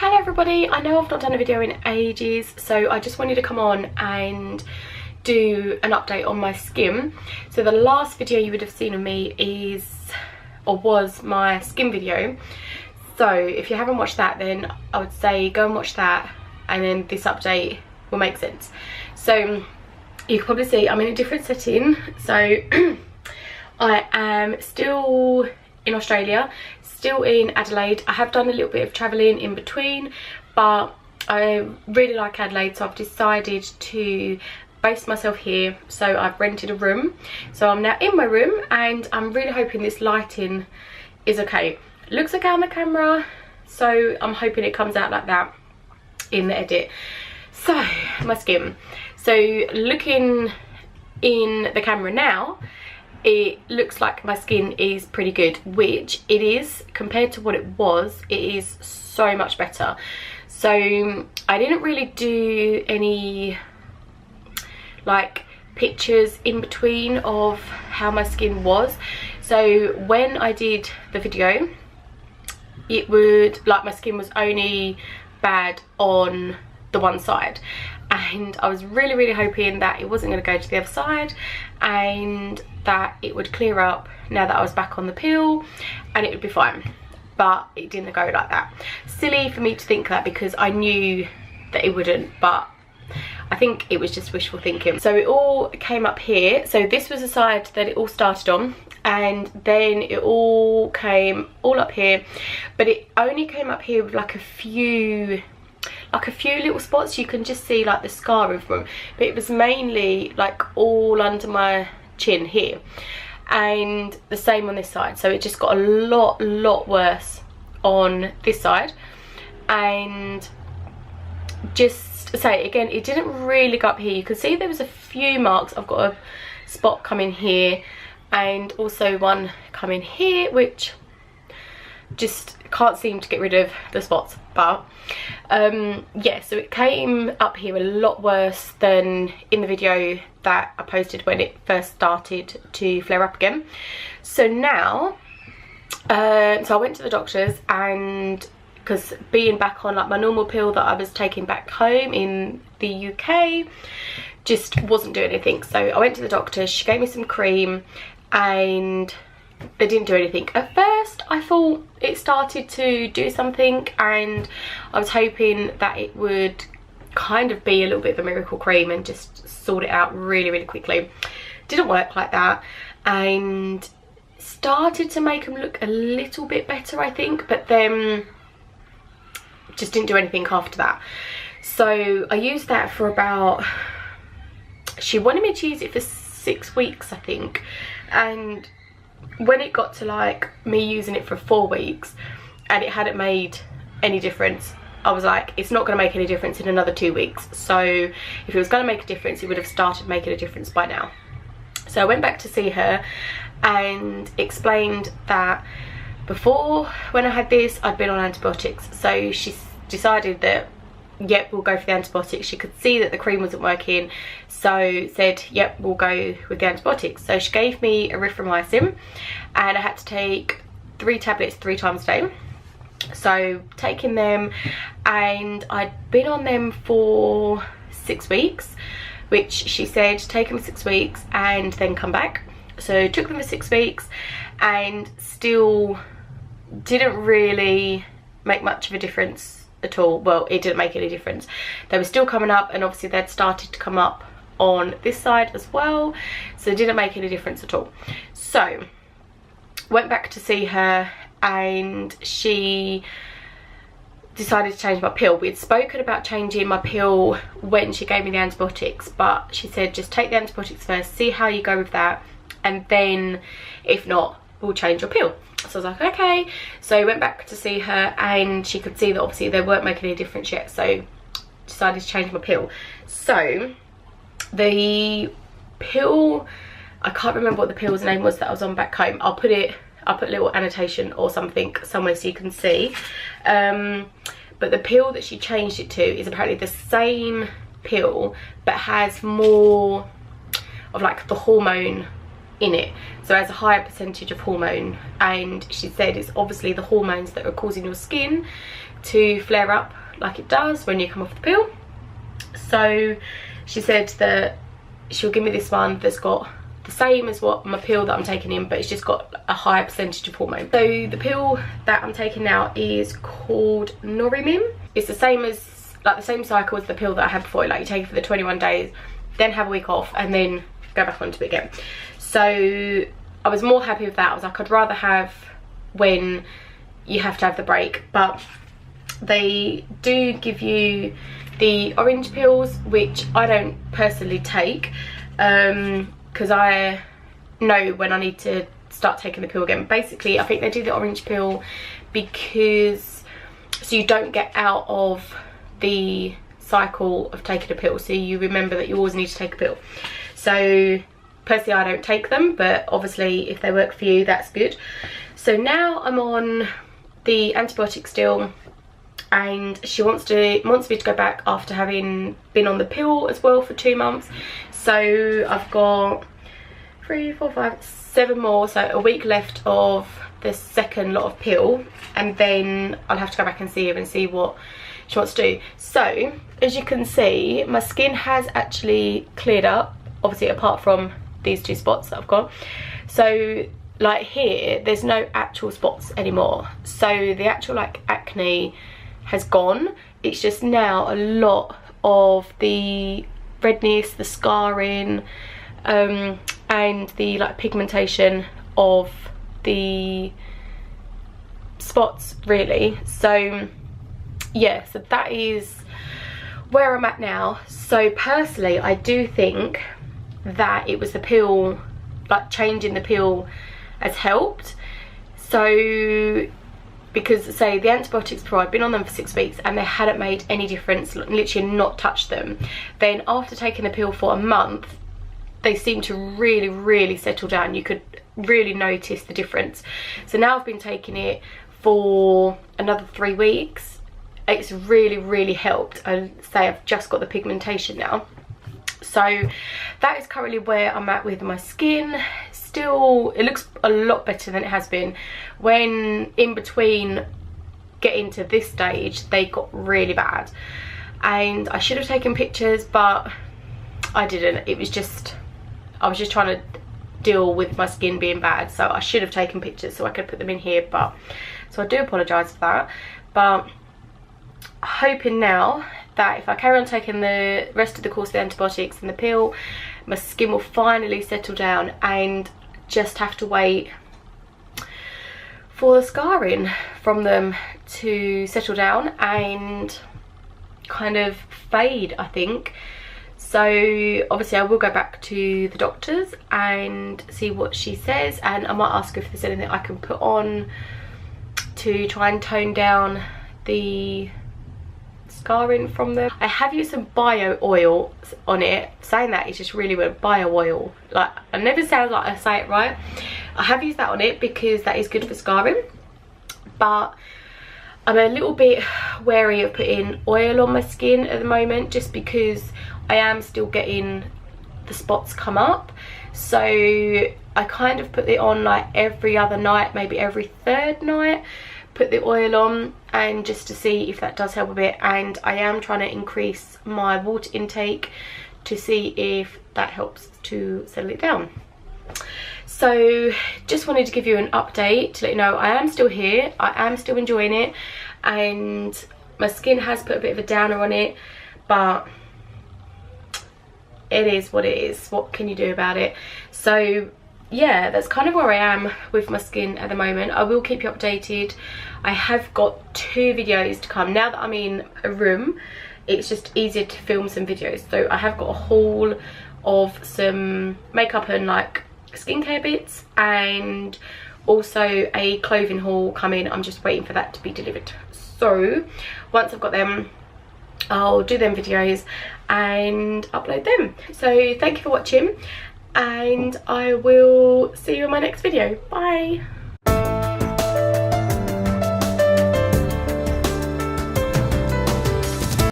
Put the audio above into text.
Hello everybody, I know I've not done a video in ages, so I just wanted to come on and do an update on my skin. So the last video you would have seen of me was my skin video. So if you haven't watched that, then I would say go and watch that, and then this update will make sense. So you can probably see I'm in a different setting. So I am still in Australia, still in Adelaide. I have done a little bit of travelling in between, but I really like Adelaide, so I've decided to base myself here. So I've rented a room, so I'm now in my room, and I'm really hoping this lighting is okay. It looks okay on the camera, so I'm hoping it comes out like that in the edit. So my skin, so looking in the camera now, it looks like my skin is pretty good, which it is compared to what it was. It is so much better. So I didn't really do any like pictures in between of how my skin was. So when I did the video, it would, like, my skin was only bad on the one side, and I was really hoping that it wasn't going to go to the other side and that it would clear up now that I was back on the pill and it would be fine. But it didn't go like that. Silly for me to think that, because I knew that it wouldn't, but I think it was just wishful thinking. So it all came up here. So this was the side that it all started on, and then it all came all up here, but it only came up here with like a few little spots. You can just see like the scarring from, but it was mainly like all under my chin here, and the same on this side. So it just got a lot worse on this side. And just say again, it didn't really go up here. You can see there was a few marks. I've got a spot coming here and also one coming here, which just can't seem to get rid of the spots. But yeah, so it came up here a lot worse than in the video that I posted when it first started to flare up again. So now so I went to the doctors, and because being back on like my normal pill that I was taking back home in the UK just wasn't doing anything, so I went to the doctor. She gave me some cream and they didn't do anything. At first I thought it started to do something, and I was hoping that it would kind of be a little bit of a miracle cream and just sort it out really quickly. Didn't work like that, and started to make them look a little bit better, I think, but then just didn't do anything after that. So I used that for about, she wanted me to use it for 6 weeks, I think, and when it got to like me using it for 4 weeks and it hadn't made any difference, I was like, it's not going to make any difference in another 2 weeks. So if it was going to make a difference, it would have started making a difference by now. So I went back to see her and explained that before, when I had this, I'd been on antibiotics. So she decided that, yep, we'll go for the antibiotics. She could see that the cream wasn't working, so said, yep, we'll go with the antibiotics. So she gave me erythromycin, and I had to take 3 tablets 3 times a day. So taking them, and I'd been on them for 6 weeks, which she said take them for 6 weeks and then come back. So took them for 6 weeks and still didn't really make much of a difference at all. Well, it didn't make any difference. They were still coming up, and obviously they'd started to come up on this side as well, so it didn't make any difference at all. So went back to see her, and she decided to change my pill. We had spoken about changing my pill when she gave me the antibiotics, but she said just take the antibiotics first, see how you go with that, and then if not, we'll change your pill. So I was like, okay. So I went back to see her, and she could see that obviously they weren't making any difference yet, so decided to change my pill. So the pill, I can't remember what the pill's name was that I was on back home. I'll put a little annotation or something somewhere so you can see. But the pill that she changed it to is apparently the same pill, but has more of like the hormone in it, so it has a higher percentage of hormone, and she said it's obviously the hormones that are causing your skin to flare up like it does when you come off the pill. So she said that she'll give me this one that's got the same as what my pill that I'm taking in, but it's just got a higher percentage of hormone. So the pill that I'm taking now is called Norimim. It's the same as, like, the same cycle as the pill that I had before. Like, you take it for the 21 days, then have a week off, and then go back onto it again. So I was more happy with that. I was like, I'd rather have when you have to have the break. But they do give you the orange pills, which I don't personally take, because I know when I need to start taking the pill again. Basically, I think they do the orange pill because so you don't get out of the cycle of taking a pill, so you remember that you always need to take a pill. So personally, I don't take them, but obviously if they work for you, that's good. So now I'm on the antibiotic still, and she wants me to go back after having been on the pill as well for 2 months. So I've got 3, 4, 5, 7 more, so a week left of the second lot of pill, and then I'll have to go back and see her and see what she wants to do. So as you can see, my skin has actually cleared up, obviously apart from these 2 spots that I've got. So like here, there's no actual spots anymore, so the actual like acne has gone. It's just now a lot of the redness, the scarring, and the like pigmentation of the spots really. So yeah, so that is where I'm at now. So personally, I do think that it was the pill, like changing the pill has helped. So because say the antibiotics before, I'd been on them for 6 weeks and they hadn't made any difference, literally not touched them. Then after taking the pill for a month, they seemed to really settle down. You could really notice the difference. So now I've been taking it for another 3 weeks. It's really helped. I say I've just got the pigmentation now. So that is currently where I'm at with my skin. Still, it looks a lot better than it has been. When in between getting to this stage, they got really bad, and I should have taken pictures, but I didn't. It was just, I was just trying to deal with my skin being bad, so I should have taken pictures so I could put them in here. But so I do apologise for that, but hoping now that if I carry on taking the rest of the course of the antibiotics and the pill, my skin will finally settle down and just have to wait for the scarring from them to settle down and kind of fade, I think. So obviously I will go back to the doctors and see what she says, and I might ask her if there's anything I can put on to try and tone down the scarring from them. I have used some bio oil on it. Saying that is just really weird. Bio oil, like, I never sound like I say it right. I have used that on it because that is good for scarring, but I'm a little bit wary of putting oil on my skin at the moment, just because I am still getting the spots come up. So I kind of put it on like every other night, maybe every 3rd night, put the oil on, and just to see if that does help a bit. And I am trying to increase my water intake to see if that helps to settle it down. So just wanted to give you an update to let you know I am still here, I am still enjoying it, and my skin has put a bit of a downer on it, but it is what it is. What can you do about it? So yeah, that's kind of where I am with my skin at the moment. I will keep you updated. I have got 2 videos to come. Now that I'm in a room, it's just easier to film some videos. So I have got a haul of some makeup and like skincare bits, and also a clothing haul coming. I'm just waiting for that to be delivered. So once I've got them, I'll do them videos and upload them. So thank you for watching, and I will see you in my next video. Bye.